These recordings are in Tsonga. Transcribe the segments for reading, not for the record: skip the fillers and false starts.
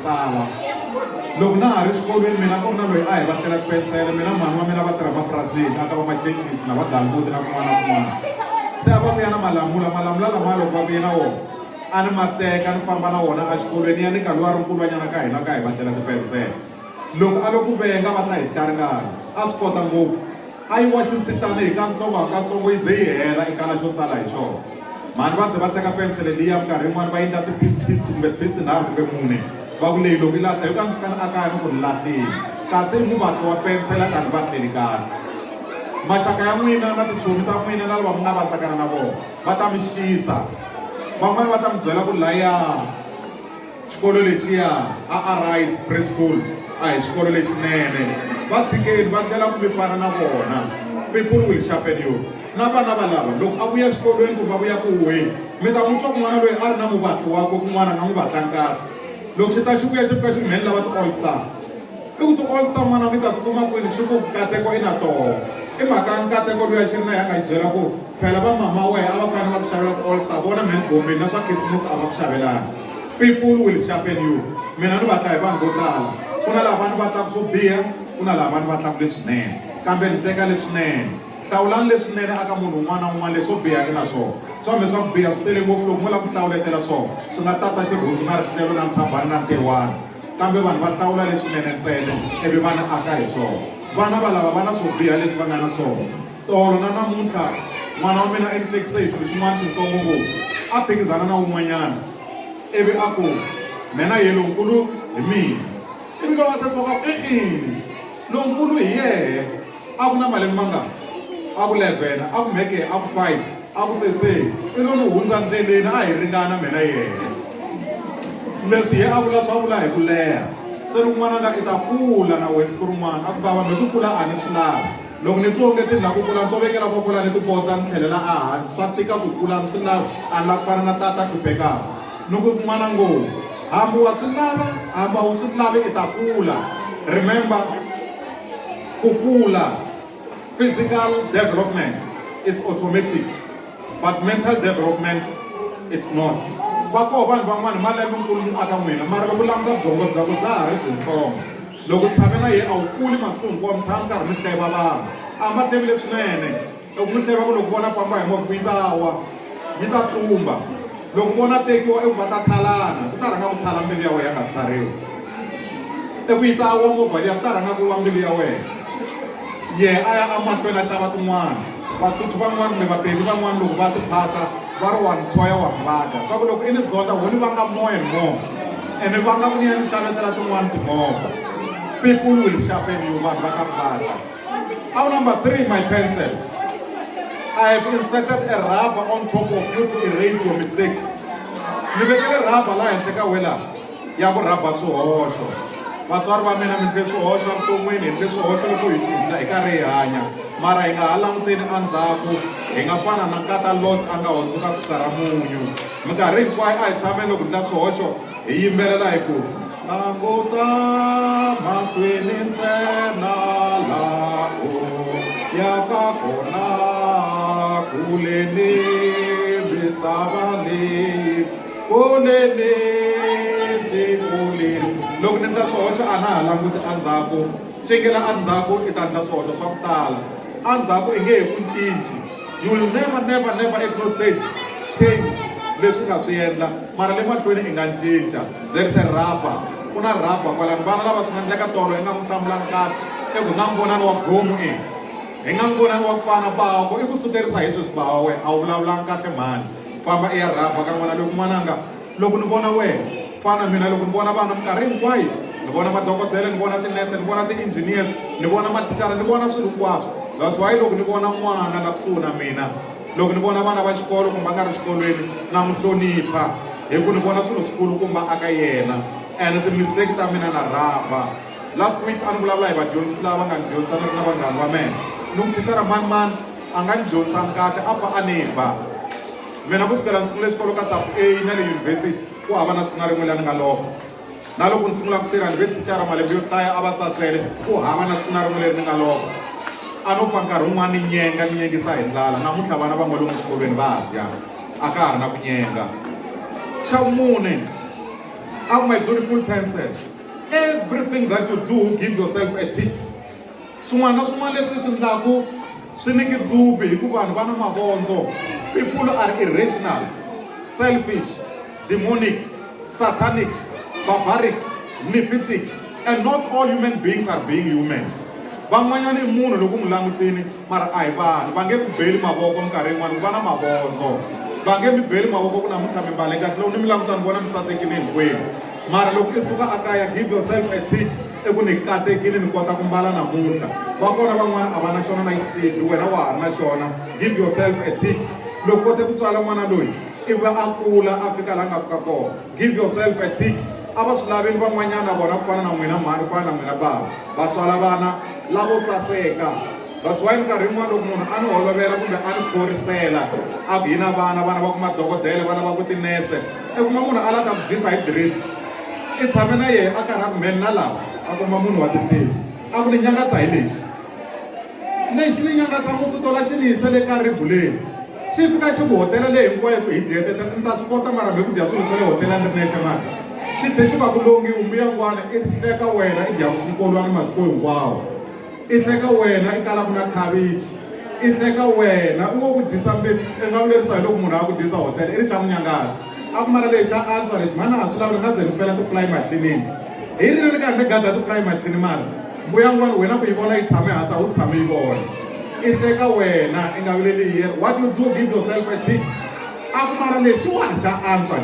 tsala loko na ha ri xikolweni mina ku ri na loyi a hi va tlela pensele mina mhani wa mina va tirha mapurasini aka va ma-changes na va danguti na kun'wana na kun'wana se a va vuya na malamula lamaya loko va vuye na wona a ni ma teka ni famba na wona a xikolweni ya ni ka luwa rinkulwanyana ka hina ka hi va tlela tipensele loko a loko venga va ta hi xikarhingani a swi kota ngopfu a yi wa xisitani hi katsongo yi ze yi hela i kala xo tsala hi xona mhani va ze va teka pensele liya minkarhi yin'wana va endla tiphisi kumbe phisi tinharhu kumbe mune va ku leyi loko yi lahla yo ka ni fika ni akaya ni ku ni lahlile kasi i muvatli wa pensela ka ni va tleli kahle maxaka ya n'wina na tichomi ta n'wina na lava mi nga va tsakana na vona va ta mi xisa van'wani va ta mi byela ku laya xikolo lexiya a Arise Preschool a hi xikolo lexinene va tshikeni va tlela ku mi fana na vona people will sharpen you na vana valava loko a vuya xikolweni ku va vuya ku huheni mi ta n'wi twa kun'wana loyi a ri na muvatli wakwe kun'wana a nga n'wi vatlangi kahle loko xi ta xi vuya xi fika xi mheni lava ti-all star i ku ti-all star n'wana mi ta tikuma kwini xi ku nkateko i na toho i mhaka nkateko luya xi ri na ya nga yi byela ku phela va mama wehe a va fanele va ku xavela ti-all star vona mheni gombeni na swa khisimusi a va ku xavelana people will sharpen you mina ni vatla hi vanhu vo tala ku na lava ni vatlaku swo biha ku na lava ni vatlaku leswinene kambe ni teka leswinene hlawulani leswinene aka munhu un'wana na un'wana leswo bihaki na swona swambe swa ku biha swi tele ngopfu loko mo lava ku hlawuletela swona swi nga tata xirhundzu na rihlelo na mphabani na ntirhwani kambe vanhu va hlawula leswinene ntsena ivi va ni aka hi swona vana valava va na swo biha leswi va nga na swona tolo na namuntlha n'wana wa mina endlekise hi xilo xin'wana xintsongo ngopfu a phikizana na wun'wanyana ivi a ku mina ye lonkulu hi mina ivi loko a sasaka lonkulu hi yehe a ku na malembe mangani a ku 11 a ku meke a ku 5 a ku sese i lo ni hundza ndleleni a hi ringana mina yehe leswi ye a vula swa vula hi ku leha se rin'wana nga i ta kula na wesi ku rin'wana a ku bava mi ku kula a ni swi lavi loko ni tsongeti la ku kula ni tovekela vo kula ni tibodza ni tlhelela a hansi swa tika ku kula ni swi lavi a ni la ku fana na tata hluphekaka ni ku n'wana ngopfu hambi wa swi lava hambi a wu swi lavi i ta kula remember ku kula physical development is automatic but mental development it's not va koho vanhu van'wana malembe nkulu aka n'wina mara loko languta byongo bya ku bya ha ri byintsongo loko tshame na yena a wu kuli masiku hinkwawo mi tshama karhi mi hleva vanhu a ma hlevile swinene loko mi hleva ku loko vona famba hi movha yi ta wa yi ta tlumba loko vona tekiwa i ku va ta thalana ku ta rhanga ku thala mbilu ya wena ya nga stariwi i ku yi ta wa movha liya ku ta rhanga ku wa mbilu ya wena ye a ya amahlweni a xava tin'wana vasuthu van'wana kumbe vapedi van'wana loko va tiphata va ri wanthoya wa mbaka swa ku loko i ni zonda honi va nga moya hi movha ene va nga ku ni ya ni xavetela tin'wana timovha people will sharpen you vanhu va ka mpahla our number 3 my pencil I have inserted a rubber on top of you to erase your mistakes ni vekele rubber laha henhla ka wela ya ku rubber swihoxo vatswari va mina mi endle swihoxo evuton'wini hi endle swihoxo loko hi karhi hi hanya mara hi nga ha languteni endzhaku hi nga fana na nkata Lot a nga hundzuka tshuka ra munyu minkarhi hinkwayo a hi tshameni loko ndla swihoxo hi yimbelela hi ku languta mahlweni ntsena laho yaka kona kuleni misava leyi kuleni tikuleni loko ni ndla swihoxo a na ha languti endzhaku cingela endzhaku i ta ndla swihoxo swa ku tala endzhaku i nge he ku cinci you will never at no stage change leswi nga swi endla mara le mahlweni i nga cinca there is a rubber ku na rubber kwalani vana lava swi nga endleka tolo i nga n'wi hlamulangi kahle i ku nga n'wi vonani wa gomu hi nga n'wi vonani wa ku fana bawa i ku suterisa hi sweswi bawa wena a wu vulavulangi kahle mhani famba i ya rubber ka n'wana loko n'wananga loko ni vona wena fana mina loko ni vona vana minkarhi hinkwayo ni vona madokodela ni vona tinese ni vona ti-engineers ni vona mathicara ni vona swilo hinkwaswo that's why loko ni vona n'wana la kusuhi na mina loko ni vona vana va xikolo kumbe a nga ri xikolweni na n'wi hlonipha hi ku ni vona swilo swikulu kumba aka yena and ti-mistake ta mina na rhaba last week a ni vulavula hi vadyondzisi lava nga ni dyondzisa ni ri na vanghana va mina ni n'wi thicara manimani a nga ni dyondzisanga kahle a pfa a ni ba mina kusukela ni sungule xikolo ka sub A na le yunivhesiti ku hava na siku na rin'we la ni nga lova na loko ni sungula ku tirha ni ve thicara malembe yo hlaya a va sasele ku hava na siku na rin'we leri ni nga lova a no pfa nkarhi wun'wana ni nyengisa hi ndlala namuntlha vana va nga lomu xikolweni va dya a ka ha ri na ku nyenga xa vumune My beautiful pencil. Everything that you do, give yourself a tick. Swin'wana na swin'wana leswi swi endlaku swi ni kitsubi hi ku vanhu va na mavondzo. People are irrational, selfish, demonic, satanic, barbaric, nephitic, and not all human beings are being human. Van'wanyana i munhu loko mu langutini mara a hi vanhu va nge ku beli mavoko minkarhi yin'wana ku va na mavondzo. Va nge mi beli mavoko ku namuntlha mi mbale kahle loko ni mi languta ni vona mi sasekile hinkwenu. Mara loko i suka a kaya, give yourself a tick eku ni katekile ni kota ku mbala namuntlha. Va kona van'wana a va na xona na xisibi wena wa ha ri na xona. Give yourself a tick. Loko kote ku tswala n'wana loyi ivi a kula a fika laha nga fika kona. Give yourself a tick. A va swi laveli van'wanyana vona ku fana na n'wina mhani ku fana na n'wina bava va tswala vana lavo saseka. That's why minkarhi yin'wana loko munhu a ni holovela kumbe a ni khorisela a ku hina vana va ku madokodele vana va ku tinese i kuma munhu a lava ku dyisa hi drip i tshame na yena a karhi a ku meni na lava a kuma munhu wa tintiho a ku ni nyangatsa hi lexi ni nyangatsa ngopfu tola xi ni yisa le ka ribuleni xi fika xi ku hotela leyi hinkwayo ku hi dyeteta ni ta swi kota mara mi ku dya swilo swa le hotela ni ri nexe mara xi tlhe xi va ku longi umbiya n'wana i hleka wena i dyaku xikolwana masiku hinkwawo i hleka wena i kalaku na khavichi i hleka wena i ngo ku dyisa mbesi i nga vulerisa hi loko munhu a ku dyisa hotela i ri xa munyangasi a ku mara lexi a antswa lexi mani a swi lavile na ze ni fela ti-fly machinini hi rini ni karhi ni gada ti-fly machini mara mbuya n'wana wena ku yi vona yi tshame hansi a wu tshame yi vona i hleka wena i nga vileli hi yena what you do, give yourself a tick. A ku mara lexiwani xa antswa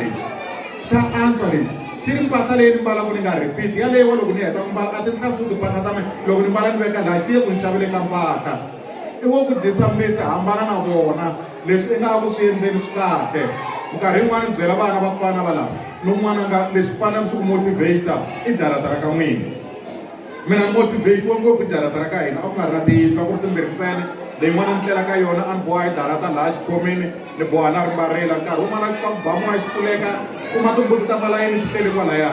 lexi xi ri mpahla leyi ni mbalaku ni nga repeat yaleyiwa loko ni heta ku mbala a ti tlhakusi timpahla ta mina loko ni mbala ni veka laha xi ye ku ni xavele ka mpahla i wo ku dyisa mbitsi hambana na vona leswi i nga ku swi endleni swi kahle minkarhi yin'wana ni byela vana va ku fana va lava non'wana nga leswi fanaka swi ku motivata i jaratara ka n'wina mina ni motivate-iwa ngopfu jaratara ka hina a ku nga ri na tiyindlu a ku ri timbirhi ntsena leyin'wana ni tlela ka yona a ni boha hi darata laha xikhomini ni boha na rimbarela nkarhi wun'wana ka ku ba n'wana xi pfuleka kuma timbuti ta malayini ti tlele kwalaya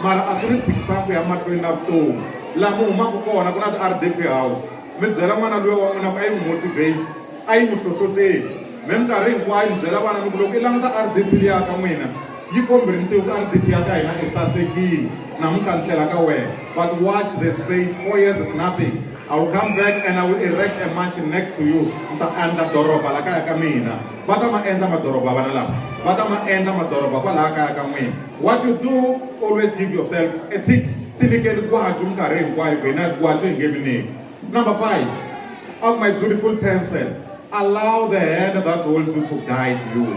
mara a swi ni tshikisangi ku ya mahlweni na vutomi laha mi humaka kona ku na ti-RDP house mi byela n'wana luya wa n'wina ku a yi n'wi motivate a yi n'wi hlohloteli mi minkarhi hinkwayo ni byela vana ni ku loko i languta RDP liya ka n'wina yi kombi rintiwo ka RDP ya ka hina i sasekile namuntlha ni tlela ka wena but watch the space 4 years is nothing. I will come back and I will erect a mansion next to you. Nta endla doroba la kaya ka mina. Va ta ma endla madoroba vana lava. Va ta ma endla madoroba kwalaha kaya ka n'wina. What you do, always give yourself a tick. Tinikeli gwaju minkarhi hinkwayo ku hina gwaju hi nge mi nyiki. Number 5, of my beautiful pencil, allow the hand that holds you to guide you.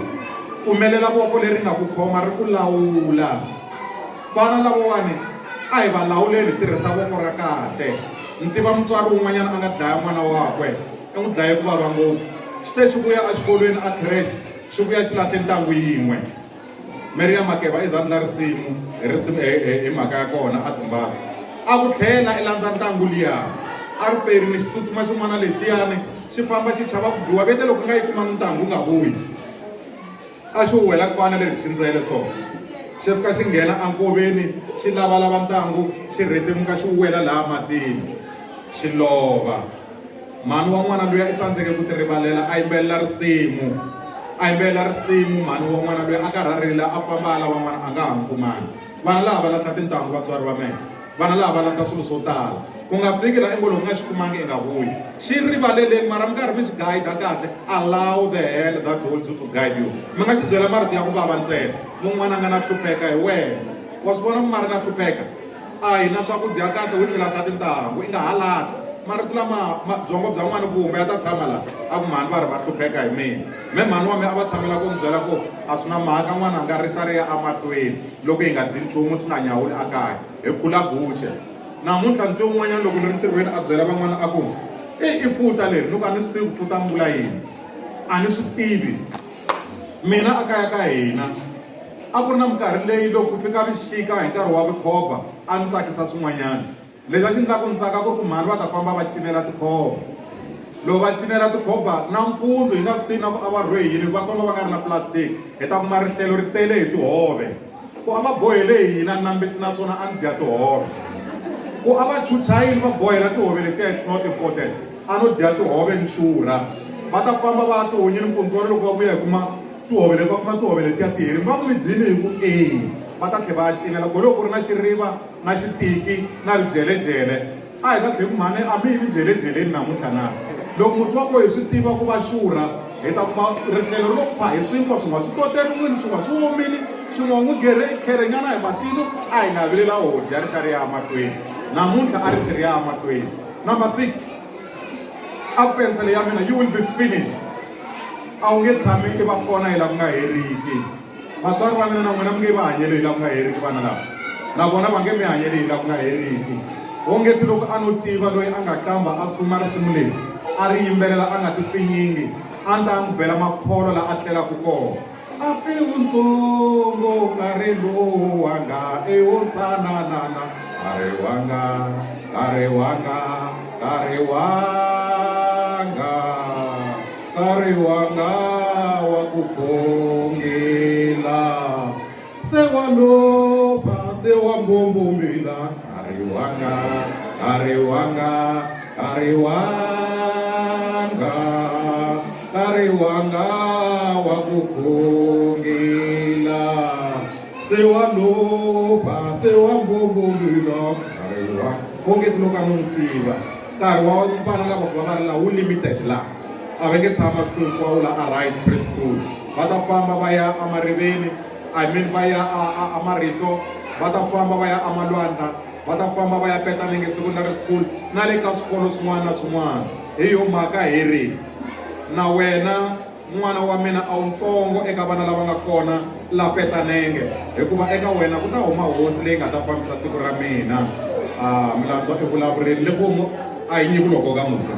Pfumelela voko leri nga ku khoma ri ku lawula. Vana lavawani a hi va lawuleli tirhisa voko ra kahle. Ntiva mutswari wun'wanyana a nga dlaya n'wana wakwe i n'wi dlaye ku vava ngopfu xi te xi vuya exikolweni a creche xi vuya xi lahle ntangu yin'we Miriam Makeba i zandla risimu hi mhaka ya kona a Zimbabwe a ku tlhela i landza ntangu liya a ri perini xi tsutsuma xin'wana lexiyani xi famba xi chava ku biwa vete loko nga yi kumangi ntangu nga vuyi a xi huwela ku vana leri chindzele so xi fika xi nghena ankoveni xi lavalava ntangu xi rhetimuka xi huwela laha matini xi lova mhani wa n'wana luya i tsandzeke ku ti rivalela a yimbelela risimu mhani wa n'wana luya a karharile a famba a lava n'wana a nga ha nkumangi vana lava va lahla tintangu vatswari va mena vana lava va lahla swilo swo tala ku nga fiki la i ngo loko nga xi kumangi i nga vuyi xi rivaleleni mara mi karhi mi xi guide kahle allow the hand that holds you to guide you mi nga xi byela marito ya ku vava ntsena mun'wana a nga na hlupheka hi wena wa swi vona mari na hlupheka a hi na swakudya kahle wu tlhela sa tintangu i nga ha lahla marito lama byongo bya n'wana kumbe ya ta tshama laha a ku mhani va ri va hlupheka hi mina me mhani wa mina a va tshamela ku mi byela ku a swi na mhaka n'wana a nga rixariya emahlweni loko hi nga dyi nchumu swi nga nyawuli a kaya hi kula guxe namuntlha ntiwo wun'wanyana loko ni ri ntirhweni a byela van'wana a ku i futa leri loko a ni swi tivi ku futa mbula yini a ni swi tivi mina a kaya ka hina a ku ri na minkarhi leyi loko ku fika vixika hi nkarhi wa vukhomba a ni tsakisa swin'wanyana leswi a xi endla ku ni tsaka ku ri ku mhani va ta famba va cinela tikhomba loko va cinela tikhomba nampundzu hi nga swi tivi na ku a va rhweyini va famba va nga ri na plastic hi ta kuma rihlelo ri tele hi tihove ku a va bohele hina nambitsi naswona a ni dya tihove ku a va chuchayini va bohela tihove letiya it's not important a no dya tihove ni xurha va ta famba va tihonyini mpundzu wa loko va vuya hi kuma tihove leti va kuma tihove letiya tiheri va ku mi dyini hi ku va ta tlhela va ya cinela ku loko ku ri na xiriva na xitiki na rijelejele a hi ta tlhela ku mhani a mi yi jelejeleni namuntlha na loko muti wa ko hi swi tiva ku va xurha hi ta kuma rihlelo ro pha hi swinkwa swin'wana swi toteriwini swin'wana swi omile swin'wana n'wi kherenyana hi matino a hi nga vilela hodya ri xa ri ya mahlweni namuntlha a ri xi ri ya mahlweni. Number 6 a pensele ya mina you will be finished a wu nge tshami i va kona hi laha ku nga heriki vatswari va mina na n'wina mi nge va hanyeli hi laha ku nga heriki vana lava na vona va nge mi hanyeli hi laha ku nga heriki wongeti loko a no tiva loyi a nga qamba a suma risimu leyi a ri yimbelela a nga ti pfinyingi a ni ta n'wi bela makholo laha a tlelaka kona a pi wutsongo nkarhi lowu wanga i wo tsananana nkarhi wanga nkarhi wanga nkarhi wanga nkarhi wanga wa ku khongela se wa lova se wa mbombomila nkarhi wanga nkarhi wanga nkarhi wanga nkarhi wanga wa ku khongela se wa lova se wa mbombomila nkarhi wanga wongeti loko a no n'wi tiva nkarhi wa vana lava ku va va ri laha wu limited laha a va nge tshama siku hinkwawo laha a right preschool va ta famba va ya emariveni I mean va ya a marito va ta famba va ya amalwandla va ta famba va ya Petanenge secondary school na le ka swikolo swin'wana na swin'wana hi yo mhaka heri na wena n'wana wa mina a wu ntsongo eka vana lava nga kona la Petanenge hikuva eka wena ku ta huma hosi leyi nga ta fambisa tiko ra mina milantswa evulavureni loko a yi nyivi loko ka muka